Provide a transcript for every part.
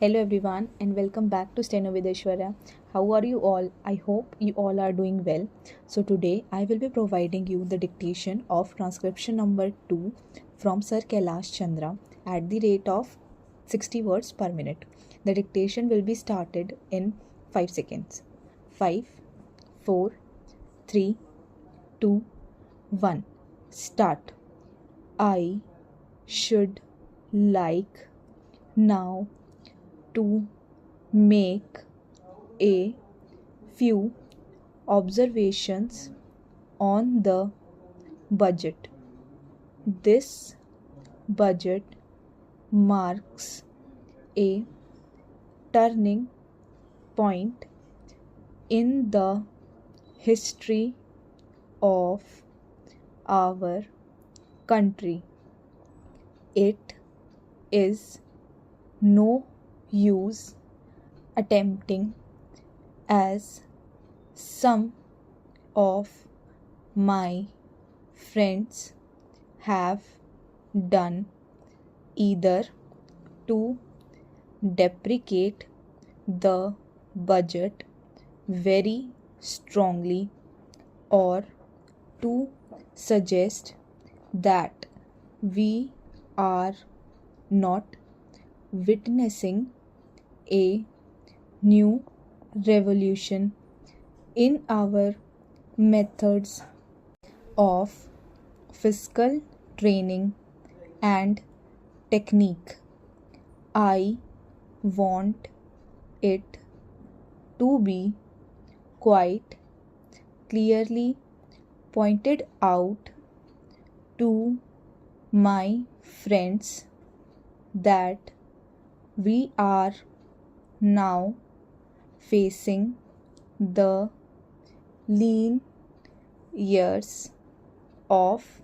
Hello everyone and welcome back to Steno with Aishwarya. How are you all? I hope you all are doing well. So today I will be providing you the dictation of transcription number 2 from Sir Kailash Chandra at the rate of 60 words per minute. The dictation will be started in 5 seconds. 5, 4, 3, 2, 1. Start. I should like now to make a few observations on the budget. This budget marks a turning point in the history of our country. It is no use attempting, as some of my friends have done, either to deprecate the budget very strongly or to suggest that we are not witnessing a new revolution in our methods of fiscal training and technique. I want it to be quite clearly pointed out to my friends that we are now facing the lean years of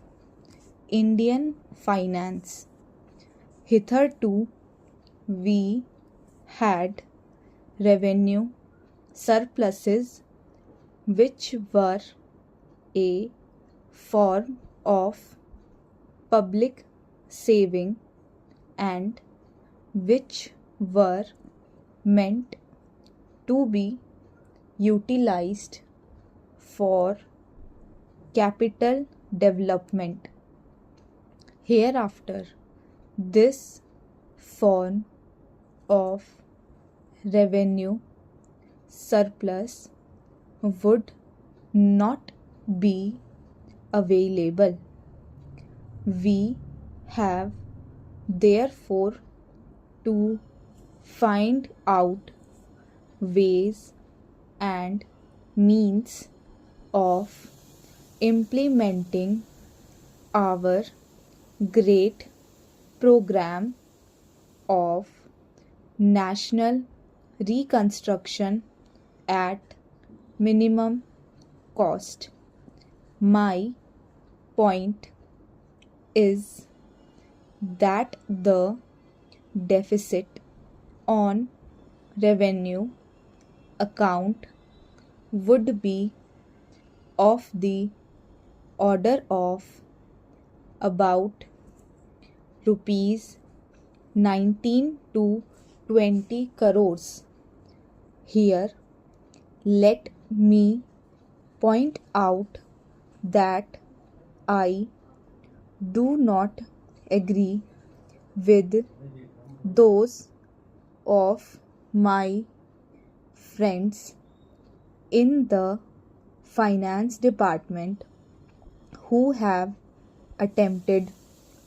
Indian finance. Hitherto, we had revenue surpluses, which were a form of public saving and which were meant to be utilized for capital development. Hereafter, this form of revenue surplus would not be available. We have therefore to find out ways and means of implementing our great program of national reconstruction at minimum cost. My point is that the deficit on revenue account would be of the order of about rupees 19 to 20 crores. Here, let me point out that I do not agree with those of my friends in the finance department who have attempted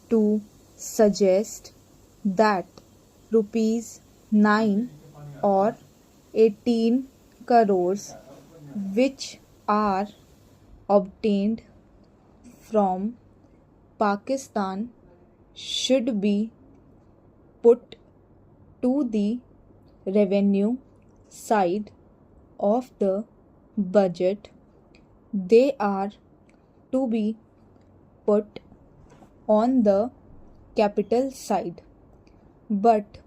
to suggest that rupees 9 or 18 crores which are obtained from Pakistan should be put to the revenue side of the budget. They are to be put on the capital side, but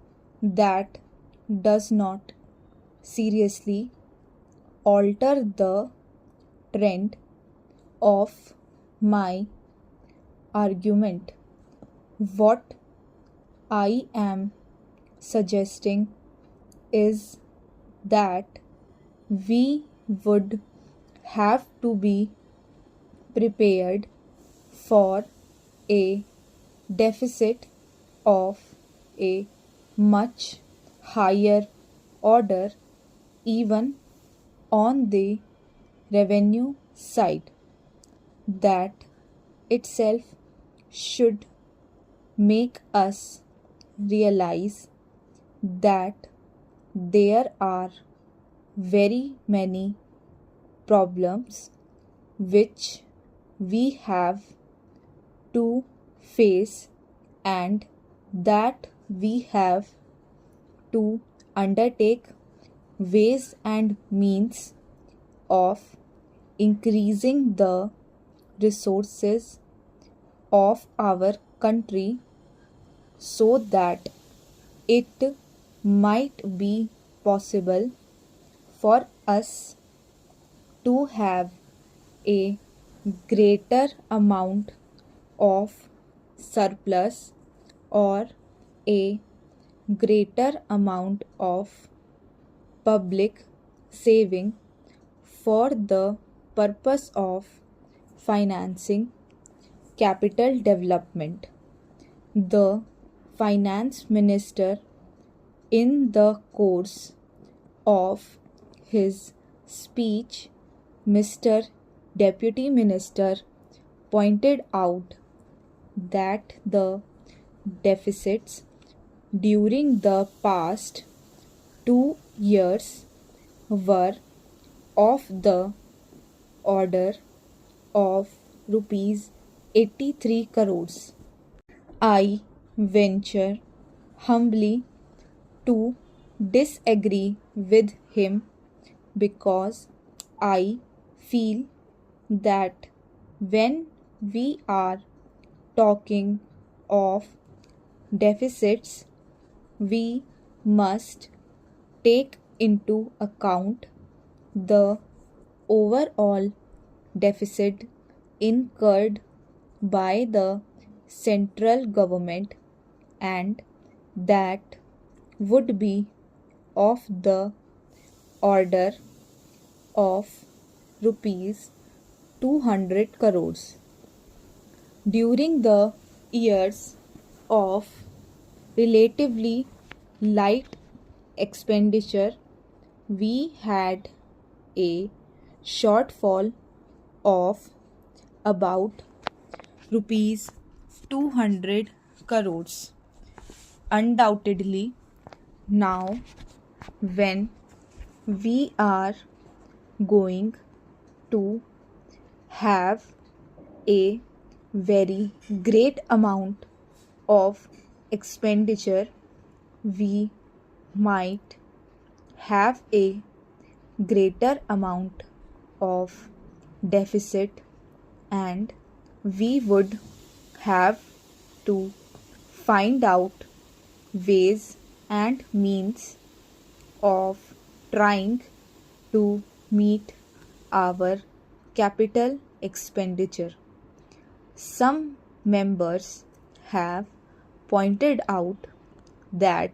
that does not seriously alter the trend of my argument. What I am suggesting is that we would have to be prepared for a deficit of a much higher order even on the revenue side. That itself should make us realize that there are very many problems which we have to face and that we have to undertake ways and means of increasing the resources of our country so that it might be possible for us to have a greater amount of surplus or a greater amount of public saving for the purpose of financing capital development. The finance minister, in the course of his speech, Mr. Deputy Minister pointed out that the deficits during the past 2 years were of the order of rupees 83 crores. I venture humbly to disagree with him because I feel that when we are talking of deficits, we must take into account the overall deficit incurred by the central government, and that would be of the order of rupees 200 crores. During the years of relatively light expenditure, we had a shortfall of about rupees 200 crores. Undoubtedly, now when we are going to have a very great amount of expenditure, we might have a greater amount of deficit, and we would have to find out ways and means of trying to meet our capital expenditure. Some members have pointed out that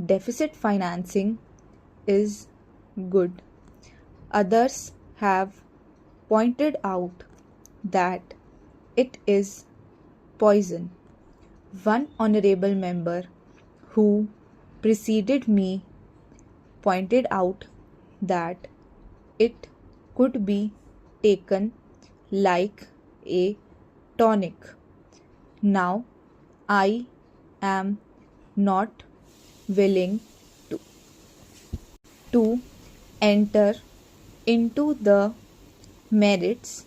deficit financing is good. Others have pointed out that it is poison. One honorable member who preceded me pointed out that it could be taken like a tonic. Now, I am not willing to enter into the merits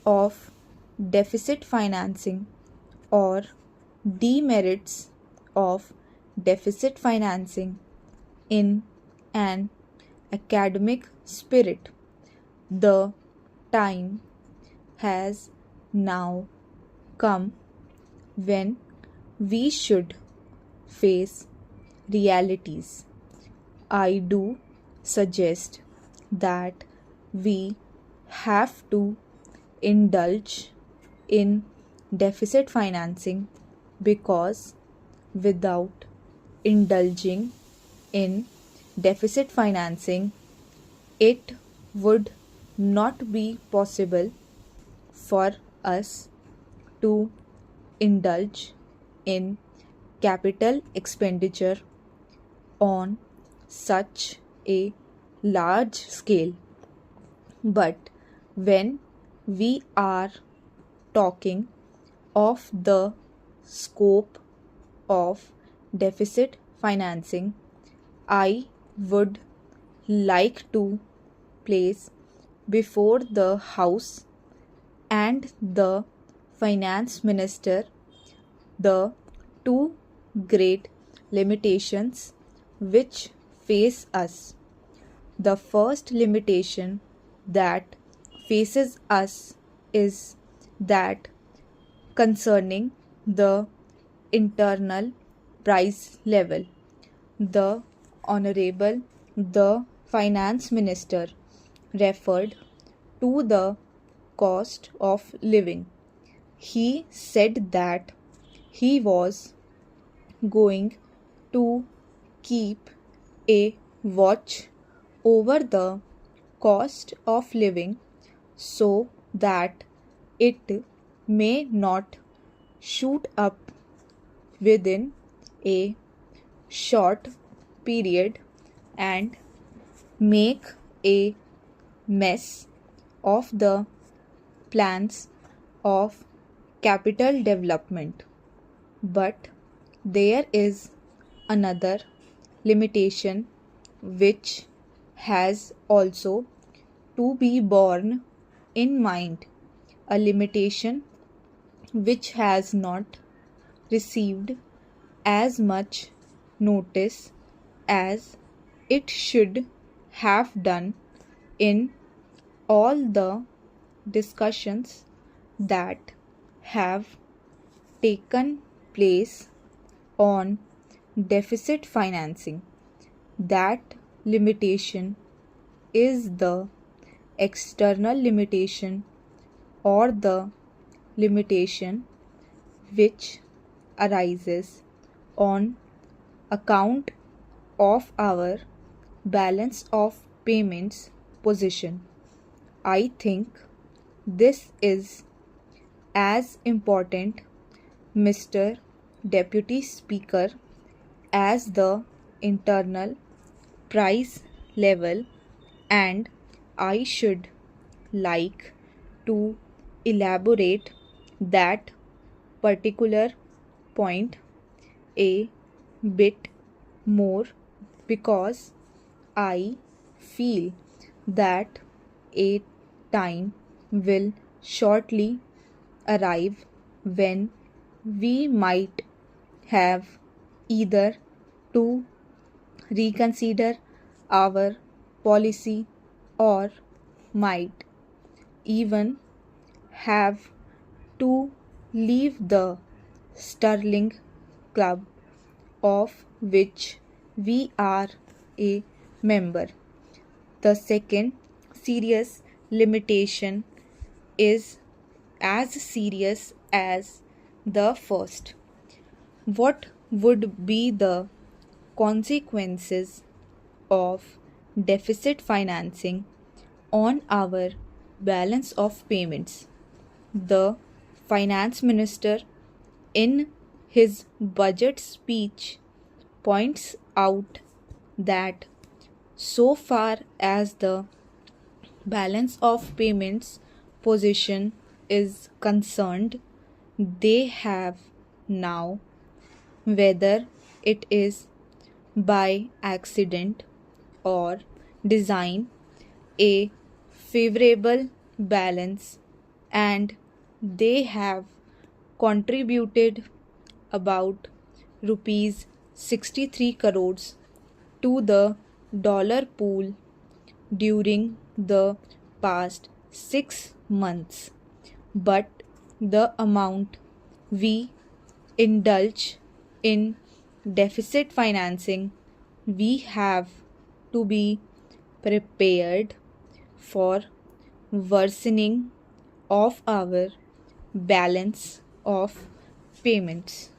of deficit financing or demerits of deficit financing in an academic spirit. The time has now come when we should face realities. I do suggest that we have to indulge in deficit financing because without indulging in deficit financing, it would not be possible for us to indulge in capital expenditure on such a large scale. But when we are talking of the scope of deficit financing, I would like to place before the House and the Finance Minister the two great limitations which face us. The first limitation that faces us is that concerning the internal price level. The Honorable the Finance Minister referred to the cost of living. He said that he was going to keep a watch over the cost of living so that it may not shoot up within a short period and make a mess of the plans of capital development. But there is another limitation which has also to be borne in mind, a limitation which has not received as much notice as it should have done in all the discussions that have taken place on deficit financing. That limitation is the external limitation or the limitation which arises on account of our balance of payments position. I think this is as important, Mr. Deputy Speaker, as the internal price level, and I should like to elaborate that particular point a bit more because I feel that a time will shortly arrive when we might have either to reconsider our policy or might even have to leave the sterling club of which we are a member. The second serious limitation is as serious as the first. What would be the consequences of deficit financing on our balance of payments? The Finance Minister, in his budget speech, points out that so far as the balance of payments position is concerned, they have now, whether it is by accident or design, a favorable balance, and they have contributed about rupees 63 crores to the dollar pool during the past 6 months. But the amount we indulge in deficit financing, we have to be prepared for worsening of our balance of payments.